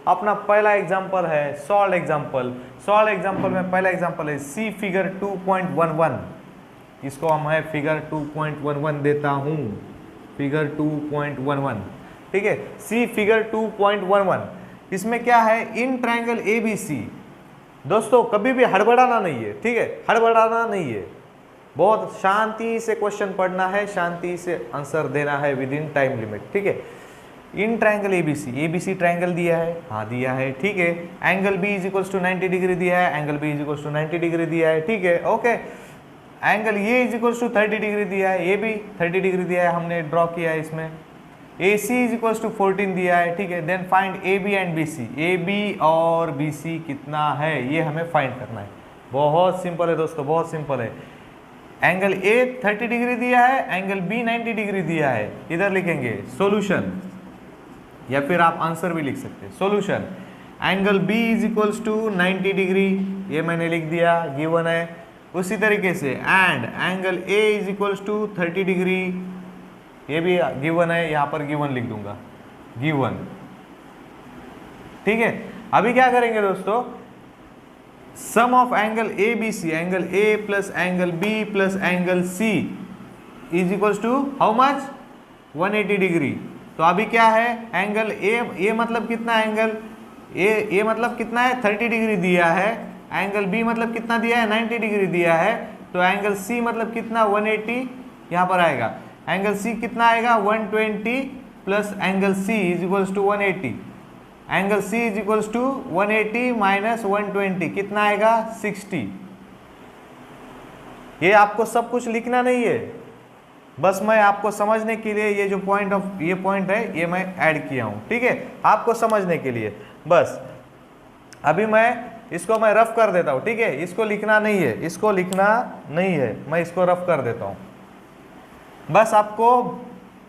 अपना पहला एग्जाम्पल है सॉल्व एग्जाम्पल। सॉल्व एंगल में पहला एग्जाम्पल है सी फिगर 2.11, इसको हम है फिगर 2.11 देता हूँ, फिगर 2.11, ठीक है। सी फिगर 2.11, इसमें क्या है, इन ट्रायंगल ABC। दोस्तों कभी भी हड़बड़ाना नहीं है, ठीक है, हड़बड़ाना नहीं है, बहुत शांति से क्वेश्चन पढ़ना है, शांति से आंसर देना है विद इन टाइम लिमिट, ठीक है। इन ट्रायंगल ABC ट्रायंगल दिया है, हाँ दिया है, ठीक है। Angle B is equals to 90 degree दिया है, angle B is equals to 90 degree दिया है, ठीक है, okay. Angle A is equals to 30 degree दिया है, ये भी 30 डिग्री दिया है, हमने ड्रॉ किया है इसमें। AC इज इक्वल्स टू 14 दिया है, ठीक है। Then find AB and BC, AB और BC कितना है ये हमें फाइंड करना है। बहुत सिंपल है दोस्तों, बहुत सिंपल है। एंगल A 30 डिग्री दिया है, एंगल B 90 डिग्री दिया है, इधर लिखेंगे सॉल्यूशन, या फिर आप आंसर भी लिख सकते हैं। Solution, angle B is equals to 90 degree, ये मैंने लिख दिया, गिवन है। उसी तरीके से and angle A is equals to 30 degree, ये भी गिवन है, यहाँ पर गिवन लिख दूंगा, गिवन, ठीक है। अभी क्या करेंगे दोस्तों, sum of angle ABC, angle A plus angle B plus angle C is equals to how much, 180 degree. तो अभी क्या है, एंगल A मतलब कितना, एंगल A मतलब कितना है, 30 डिग्री दिया है, एंगल B मतलब कितना दिया है, 90 डिग्री दिया है, तो एंगल C मतलब कितना, 180 यहाँ पर आएगा। एंगल C कितना आएगा, 120 plus angle C is equals to 180, angle C is equals to 180 minus 120 कितना आएगा, 60। ये आपको सब कुछ लिखना नहीं है, बस मैं आपको समझने के लिए ये जो ये पॉइंट है ये मैं ऐड किया हूँ, ठीक है, आपको समझने के लिए बस। अभी इसको मैं रफ कर देता हूँ, ठीक है, इसको लिखना नहीं है, इसको लिखना नहीं है, मैं इसको रफ कर देता हूँ बस आपको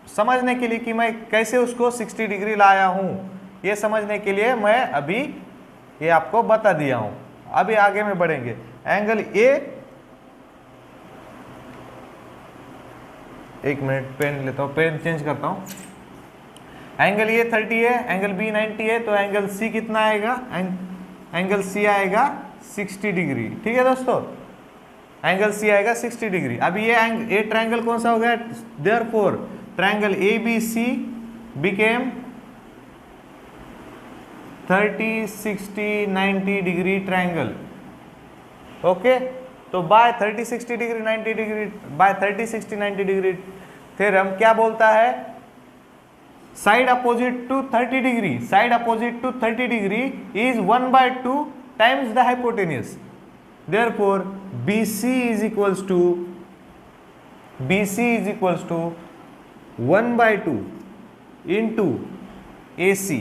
समझने के लिए कि मैं कैसे उसको 60 डिग्री लाया हूँ, ये समझने के लिए मैं अभी ये आपको बता दिया हूँ। अभी आगे में बढ़ेंगे। एंगल A, एक मिनट पेन लेता हूँ, पेन चेंज करता हूँ। एंगल A 30 है, एंगल B 90 है, तो एंगल C कितना आएगा, एंगल C आएगा 60 डिग्री, ठीक है दोस्तों, एंगल C आएगा 60 डिग्री। अभी ये ट्रायंगल कौन सा हो गया, therefore triangle ABC became 30, 60, 90 degree triangle, okay. तो by 30, 60 degree 90 degree, by 30, 60, 90 degree theorem क्या बोलता है, side opposite to 30 degree, side opposite to 30 degree is 1/2 times the hypotenuse. Therefore BC is equals to 1/2 into AC।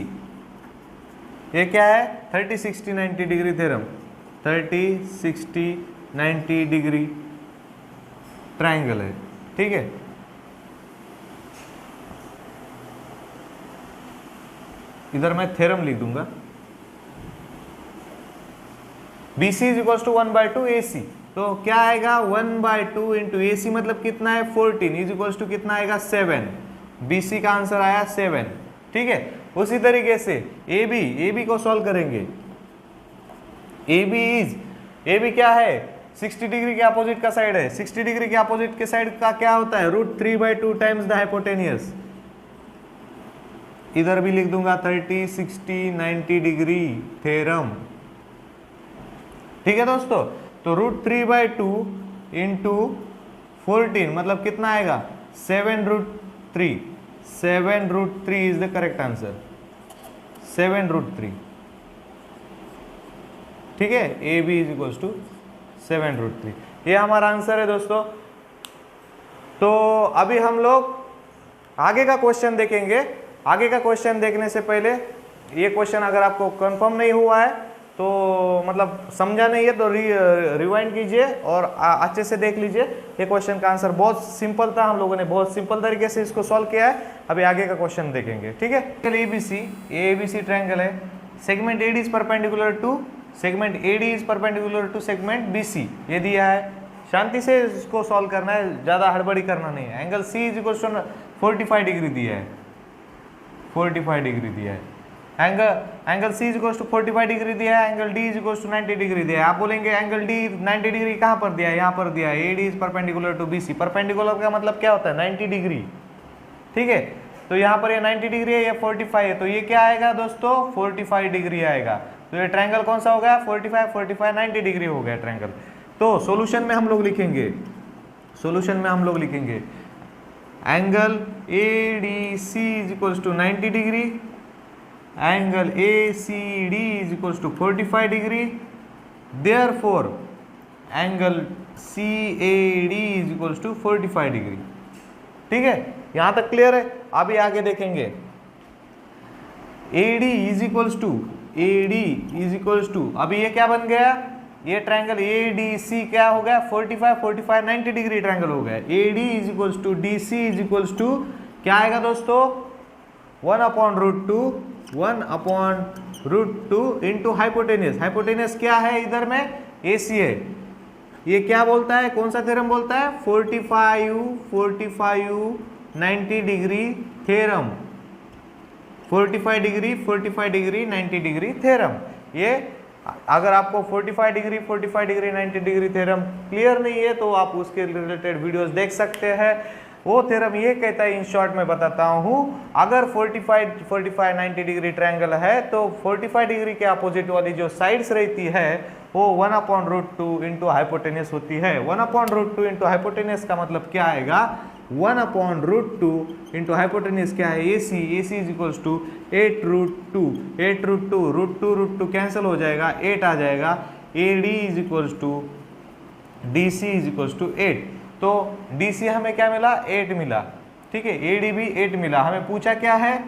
ये क्या है, 30, 60, 90 degree theorem, 30, 60, 90 degree triangle है, ठीक है। इधर मैं थ्योरम लिख दूंगा, BC is equals to 1/2 AC, तो क्या आएगा 1/2 इंटू AC मतलब कितना है 14 इज इक्वल्स टू कितना आएगा 7, BC का आंसर आया 7, ठीक है। उसी तरीके से AB को सॉल्व करेंगे। AB क्या है, 60 डिग्री के अपोजिट का साइड है, 60 डिग्री के अपोजिट के साइड का क्या होता है, √3/2 टाइम्स द हाइपोटेनियस। इधर भी लिख दूंगा 30, 60, 90 डिग्री थ्योरम, ठीक है दोस्तों। तो √3/2 इंटू 14 मतलब कितना आएगा 7√3, 7√3 इज द करेक्ट आंसर, 7√3, ठीक है। AB इज इक्वल्स टू 7√3, ये हमारा आंसर है दोस्तों। तो अभी हम लोग आगे का क्वेश्चन देखेंगे। आगे का क्वेश्चन देखने से पहले ये क्वेश्चन अगर आपको कंफर्म नहीं हुआ है तो मतलब समझा नहीं है तो रिवाइंड कीजिए और अच्छे से देख लीजिए। ये क्वेश्चन का आंसर बहुत सिंपल था, हम लोगों ने बहुत सिंपल तरीके से इसको सॉल्व किया है। अभी आगे का क्वेश्चन देखेंगे, ठीक है। ABC ट्रायंगल है, segment AD is perpendicular to segment AD is perpendicular to segment BC, ये दिया है। शांति से इसको सॉल्व करना है, ज़्यादा हड़बड़ी करना नहीं है। Angle C is equal to 45 degree दिया है, 45 डिग्री दिया है, angle C is to 45 degree दिया है, angle D is to 90 degree दिया है। आप बोलेंगे एंगल डी 90 डिग्री कहाँ पर दिया है, यहाँ पर दिया है, A D is perpendicular to B C. Perpendicular का मतलब क्या होता है, 90 डिग्री, ठीक है। तो यहाँ पर ये 90 डिग्री है, ये 45 है, तो ये क्या आएगा दोस्तों, 45 डिग्री आएगा। तो ये ट्रायंगल कौन सा हो गया, 45 45 90 डिग्री हो गया ट्रायंगल। तो सॉल्यूशन में हम लोग लिखेंगे, सॉल्यूशन में हम लोग लिखेंगे angle A D C is equals to 90 degree, angle A C D is equals to 45 degree, therefore angle C A D is equals to 45 degree. ठीक है, यहां तक क्लियर है। अभी आगे देखेंगे A D is equals to, A D is equals to, अभी ये क्या बन गया, ये ट्रायंगल ए डी सी क्या हो गया, 45 45 90 डिग्री ट्रायंगल हो गया। A D is equals to D C is equals to क्या आएगा दोस्तों, 1/√2, 1/√2 इंटू हाइपोटेनियस। हाइपोटेनियस क्या है इधर में, ए सी है। ये क्या बोलता है, कौन सा थ्योरम बोलता है, 45 90 degree theorem, 45 degree 90 degree theorem. ये अगर आपको 45 डिग्री 90 डिग्री थ्योरम क्लियर नहीं है तो आप उसके रिलेटेड वीडियोस देख सकते हैं। वो थ्योरम ये कहता है, इन शॉर्ट में बताता हूँ, अगर 45 90 डिग्री ट्रायंगल है तो 45 डिग्री के अपोजिट वाली जो साइड्स रहती है वो 1/√2 इंटू हाइपोटेनियस होती है। 1/√2 इंटू हाइपोटेनियस का मतलब क्या आएगा, 1/√2 इंटू हाइपोटेनियस क्या है, A C is equals to 8√2, 8√2 cancel हो जाएगा, 8 आ जाएगा। A D is equals to D C is equals to 8। तो डी सी हमें क्या मिला, 8 मिला, ठीक है। ए डी भी 8 मिला। हमें पूछा क्या है,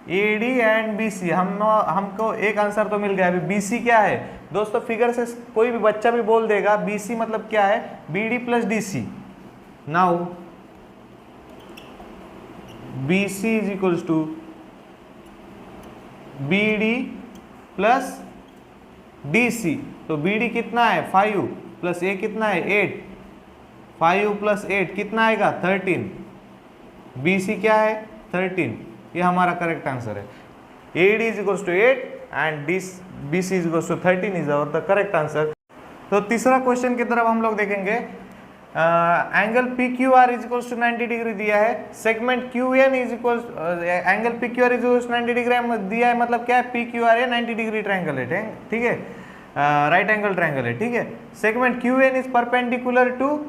A D and B C. हमको एक आंसर तो मिल गया। अभी बी सी क्या है दोस्तों, फिगर से कोई भी बच्चा भी बोल देगा बी सी मतलब क्या है, B D plus D C. Now B C is equals to B D plus D C. तो बी डी कितना है 5 प्लस ए कितना है 8, 5 प्लस 8 कितना आएगा 13। बी सी क्या है 13, ये हमारा करेक्ट आंसर है। A D is equals to 8 and B C is equals to 13 is our the correct answer. तो तीसरा क्वेश्चन की तरफ हम लोग देखेंगे। Angle P Q R is equals to 90 degree दिया है, segment Q N is equals, angle P Q R is equals 90 degree दिया है, मतलब क्या है, पी क्यू आर है 90 डिग्री ट्रायंगल है, ठीक है, राइट एंगल ट्रायंगल है, ठीक है। Segment Q N is perpendicular to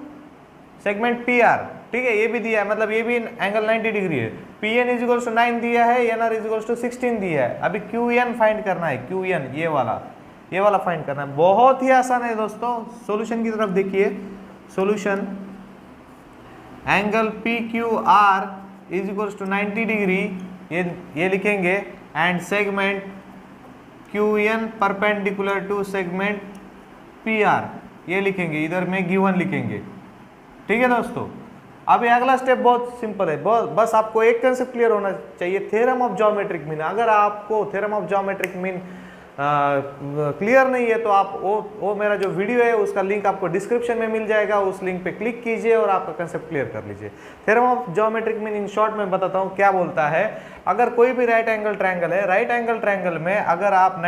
segment P R, ठीक है, ये भी दिया है, मतलब ये भी एंगल 90 डिग्री है। P N is equals to 9 दिया है, N R is equals to 16 दिया है। अभी क्यू एन फाइंड करना है, क्यू एन ये वाला फाइंड करना है। बहुत ही आसान है दोस्तों। सॉल्यूशन की तरफ देखिए, solution angle P Q R is equals to 90 degree, ये लिखेंगे, and segment Q N perpendicular to segment P R, ये लिखेंगे, इधर में गिवन लिखेंगे, ठीक है दोस्तों। अभी अगला स्टेप बहुत सिंपल है, बस आपको एक कंसेप्ट क्लियर होना चाहिए, थ्योरम ऑफ ज्योमेट्रिक मीन। अगर आपको theorem of geometric mean clear नहीं है तो आप वो मेरा जो वीडियो है उसका लिंक आपको डिस्क्रिप्शन में मिल जाएगा, उस लिंक पे क्लिक कीजिए और आपका कंसेप्ट क्लियर कर लीजिए। Theorem of geometric mean in short में बताता हूँ क्या बोलता है। अगर कोई भी राइट एंगल ट्रायंगल है, राइट एंगल ट्रायंगल में अगर आप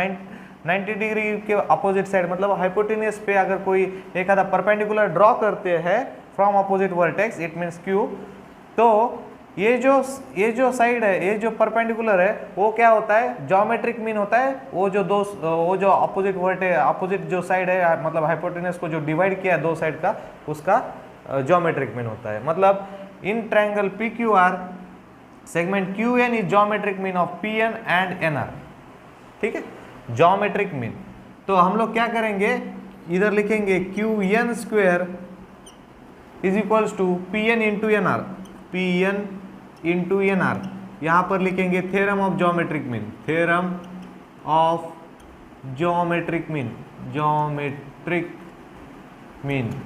90 डिग्री के अपोजिट साइड, मतलब हाइपोटेनियस पे अगर कोई एक आधा परपेंडिकुलर ड्रॉ करते हैं from opposite vertex, it means Q, तो ये जो साइड है, ये जो परपेंडिकुलर है, वो क्या होता है, ज्योमेट्रिक मीन होता है। वो जो अपोजिट जो साइड है, मतलब हाइपोटेनस को जो डिवाइड किया है दो साइड का, उसका ज्योमेट्रिक मीन होता है। मतलब in triangle P Q R segment Q N is geometric mean of P N and N R, ठीक है, ज्योमेट्रिक मीन। तो हम लोग क्या करेंगे, इधर लिखेंगे Q N square is equals to P N into N R, P N into N R. यहाँ पर लिखेंगे theorem of geometric mean, theorem of geometric mean,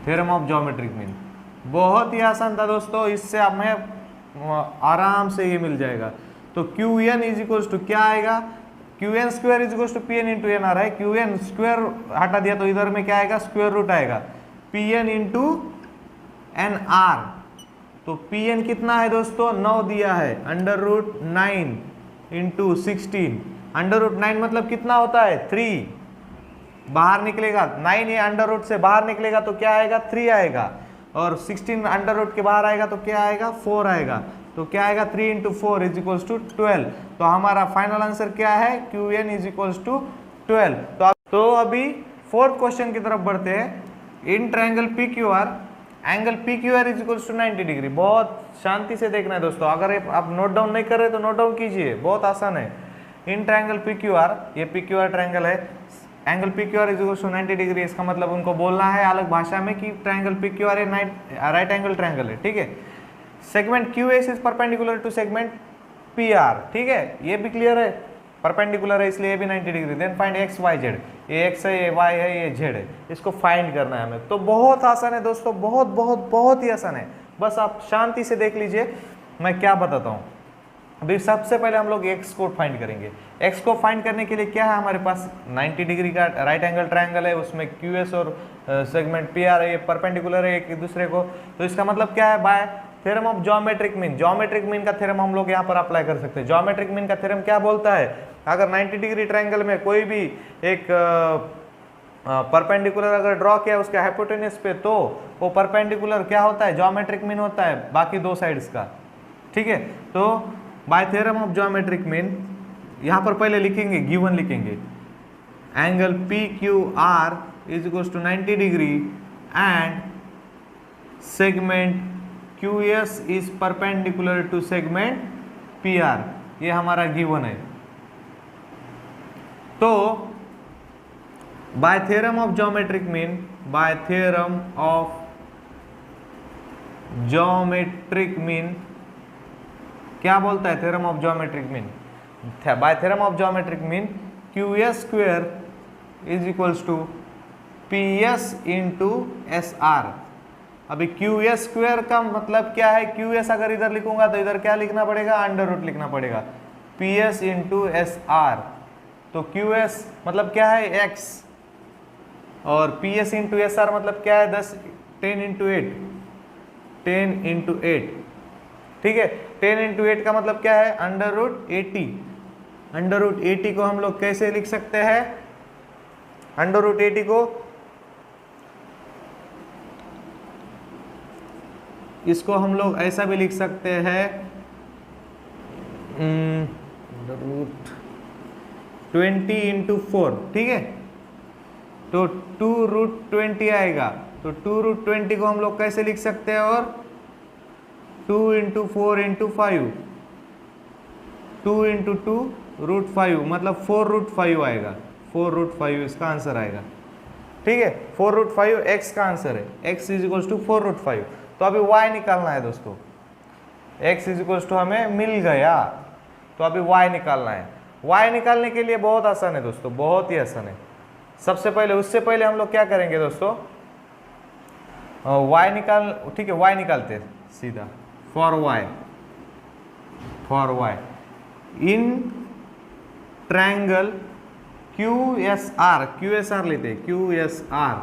theorem of geometric mean. बहुत ही आसान था दोस्तों, इससे हमें आराम से ये मिल जाएगा। तो Q N is equals to क्या आएगा, Q N square is equals to P N into N R है। क्यू एन स्क्वायर हटा दिया तो इधर में क्या आएगा, स्क्वायर रूट आएगा, P N into N R. तो पी एन कितना है दोस्तों, 9 दिया है, √9 इंटू 16, अंडर रूट 9 मतलब कितना होता है 3, बाहर निकलेगा 9, ये अंडर रूट से बाहर निकलेगा तो क्या आएगा 3 आएगा, और 16 अंडर रूट के बाहर आएगा तो क्या आएगा 4 आएगा, तो क्या आएगा 3 इंटू 4 इज इक्वल्स टू 12। तो हमारा फाइनल आंसर क्या है QN इज इक्वल्स टू 12। तो अभी फोर्थ क्वेश्चन की तरफ बढ़ते हैं। In triangle PQR angle PQR is equals to 90 degree. बहुत शांति से देखना है दोस्तों, अगर आप नोट डाउन नहीं कर रहे तो नोट डाउन कीजिए, बहुत आसान है। इन ट्रायंगल PQR, ये PQR ट्रायंगल है, angle PQR is equals to 90 degree. इसका मतलब उनको बोलना है अलग भाषा में कि triangle PQR right angle triangle है, ठीक है। Segment QS is perpendicular to segment PR, ठीक है, ये भी क्लियर है, परपेंडिकुलर है इसलिए ये भी 90 degree. Then find X Y Z, ये एक्स है, ये वाई है, ये जेड है, इसको फाइंड करना है हमें। तो बहुत आसान है दोस्तों, बहुत बहुत बहुत ही आसान है, बस आप शांति से देख लीजिए मैं क्या बताता हूँ। अभी सबसे पहले हम लोग एक्स को फाइंड करेंगे। एक्स को फाइंड करने के लिए क्या है हमारे पास 90 डिग्री का राइट एंगल ट्रायंगल है, उसमें QS और सेगमेंट PR है, ये परपेंडिकुलर है एक दूसरे को। तो इसका मतलब क्या है, bye theorem of geometric mean, geometric mean का थ्योरम हम लोग यहाँ पर अप्लाई कर सकते हैं। ज्योमेट्रिक मीन का थ्योरम क्या बोलता है, अगर 90 डिग्री ट्रायंगल में कोई भी एक परपेंडिकुलर अगर ड्रॉ किया उसके हाइपोटेन्यूज पे, तो वो परपेंडिकुलर क्या होता है, ज्योमेट्रिक मीन होता है बाकी दो साइड्स का, ठीक है। तो by theorem of geometric mean यहाँ पर पहले लिखेंगे, गिवन लिखेंगे, angle PQR is equals to 90 degree and segment QS is perpendicular to segment PR, ये हमारा गिवन है। तो by theorem of geometric mean, by theorem of geometric mean क्या बोलता है, theorem of geometric mean, by theorem of geometric mean QS square is equals to PS into SR। अभी QS square का मतलब क्या है, QS अगर इधर लिखूंगा तो इधर क्या लिखना पड़ेगा, अंडर रूट लिखना पड़ेगा, PS इंटू SR। तो QS मतलब क्या है x, और PS इंटू SR मतलब क्या है 10 इंटू 8, 10 इंटू 8, ठीक है। 10 इंटू 8 का मतलब क्या है, अंडर रूट 80। अंडर रूट 80 को हम लोग कैसे लिख सकते हैं, अंडर रूट 80 को इसको हम लोग ऐसा भी लिख सकते हैं, अंडर रूट 20 इंटू 4, ठीक है। तो 2 रूट 20 आएगा, तो 2 रूट 20 को हम लोग कैसे लिख सकते हैं, और 2 इंटू 4 इंटू 5, 2 इंटू 2 रूट 5 मतलब 4 रूट 5 आएगा, 4 रूट 5 इसका आंसर आएगा, ठीक है। 4 रूट 5 x का आंसर है, x is equals to 4 root 5। तो अभी y निकालना है दोस्तों, x इज इक्वल्स टू हमें मिल गया, तो अभी y निकालना है। y निकालने के लिए बहुत आसान है दोस्तों, बहुत ही आसान है। सबसे पहले, उससे पहले हम लोग क्या करेंगे दोस्तों, y निकाल, ठीक है, y निकालते हैं सीधा, for y in triangle QSR लेते हैं, QSR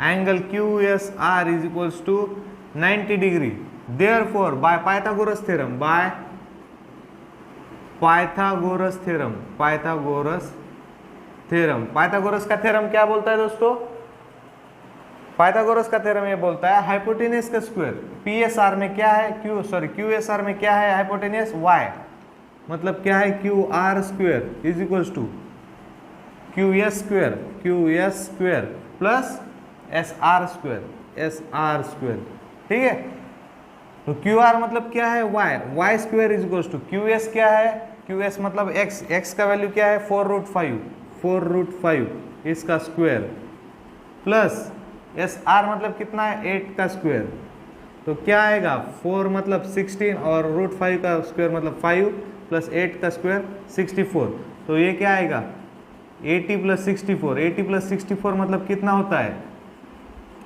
angle QSR is equals to 90 degree. Therefore by Pythagoras theorem, by Pythagoras theorem, Pythagoras का थ्योरम क्या बोलता है दोस्तों, पाइथागोरस का थ्योरम ये बोलता है हाइपोटेन्यूज का स्क्वायर, PSR में क्या है, QSR में क्या है, हाइपोटेन्यूज y, मतलब क्या है QR square is equals to QS square plus SR square, ठीक है। तो QR मतलब क्या है y square is equals to QS क्या है, QS मतलब x का वैल्यू क्या है 4 रूट 5 इसका स्क्वायर, प्लस SR मतलब कितना है 8 का स्क्वायर, तो क्या आएगा 4 मतलब 16 और रूट 5 का स्क्वायर मतलब 5 प्लस 8 का स्क्वायर 64। तो ये क्या आएगा 80 प्लस 64, 80 प्लस 64 मतलब कितना होता है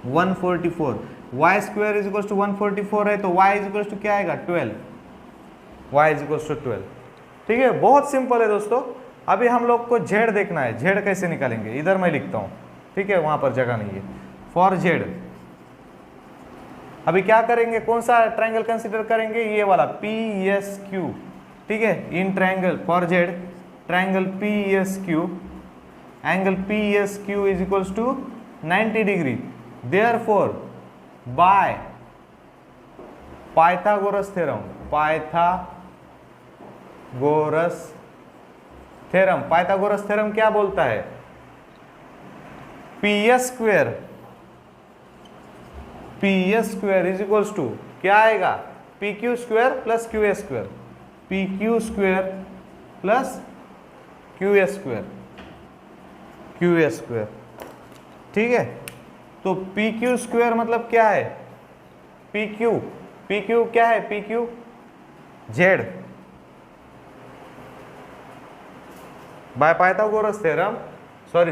144। y square is equals to 144 है, तो y इज इक्वल्स टू क्या आएगा 12, y इज इक्वल्स टू 12, ठीक है। बहुत सिंपल है दोस्तों। अभी हम लोग को z देखना है, z कैसे निकालेंगे, इधर मैं लिखता हूँ, ठीक है, वहां पर जगह नहीं है। फॉर z अभी क्या करेंगे, कौन सा ट्रायंगल कंसीडर करेंगे, ये वाला PSQ, ठीक है। In triangle for z triangle PESQ, angle PESQ is equals to 90 degree. Therefore by Pythagoras theorem, Pythagoras theorem क्या बोलता है? PS square is equals to क्या आएगा? PQ square plus QS square, PQ square plus QS square, ठीक है। तो PQ square मतलब क्या है? PQ क्या है? PQ Z bye Pythagoras theorem, sorry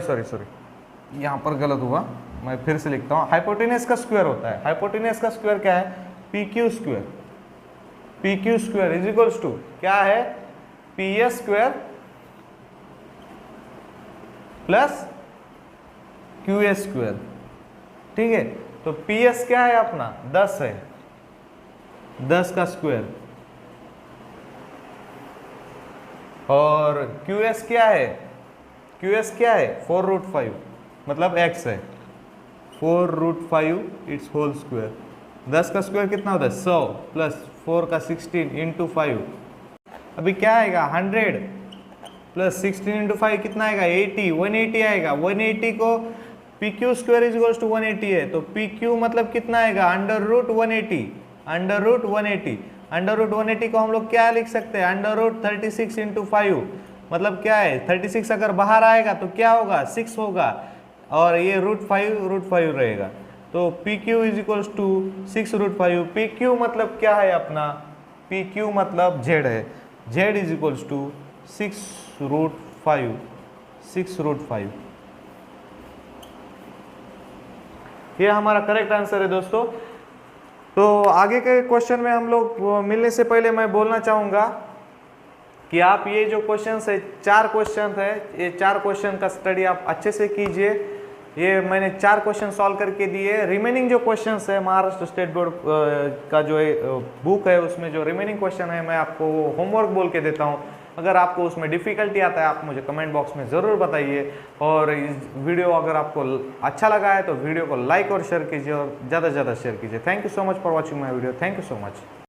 यहां पर गलत हुआ, मैं फिर से लिखता हूं। हाइपोटेनस का स्क्वायर होता है, हाइपोटेनस का स्क्वायर क्या है? PQ square is equals to क्या है? PS square plus QS square, ठीक है। तो PS क्या है अपना? 10 है, 10 का स्क्वायर, और QS क्या है? QS क्या है? 4√5 मतलब x है, 4√5 इट्स होल स्क्वायर। 10 का स्क्वायर कितना होता है? 100 प्लस 4 का 16 इंटू 5, अभी क्या आएगा? 100 प्लस 16 इंटू 5 कितना आएगा? 80, 180 आएगा। 180 को PQ square is equals to 180 है, तो PQ मतलब कितना आएगा? √180, √180 को हम लोग क्या लिख सकते हैं? √36 इंटू 5 मतलब क्या है? 36 अगर बाहर आएगा तो क्या होगा? 6 होगा, और ये √5 रहेगा। तो PQ is equals to 6√5। PQ मतलब क्या है अपना? PQ मतलब Z है, Z इज इक्वल्स टू 6√5। ये हमारा करेक्ट आंसर है दोस्तों। तो आगे के क्वेश्चन में हम लोग मिलने से पहले मैं बोलना चाहूँगा कि आप ये जो क्वेश्चन है, 4 क्वेश्चन है, ये 4 क्वेश्चन का स्टडी आप अच्छे से कीजिए। ये मैंने 4 क्वेश्चन सॉल्व करके दिए। रिमेनिंग जो क्वेश्चंस है महाराष्ट्र स्टेट बोर्ड का जो बुक है, उसमें जो रिमेनिंग क्वेश्चन है मैं आपको होमवर्क बोल के देता हूँ। अगर आपको उसमें डिफ़िकल्टी आता है आप मुझे कमेंट बॉक्स में ज़रूर बताइए। और इस वीडियो अगर आपको अच्छा लगा है तो वीडियो को लाइक और शेयर कीजिए, और ज़्यादा से ज़्यादा शेयर कीजिए। Thank you so much for watching my video. Thank you so much.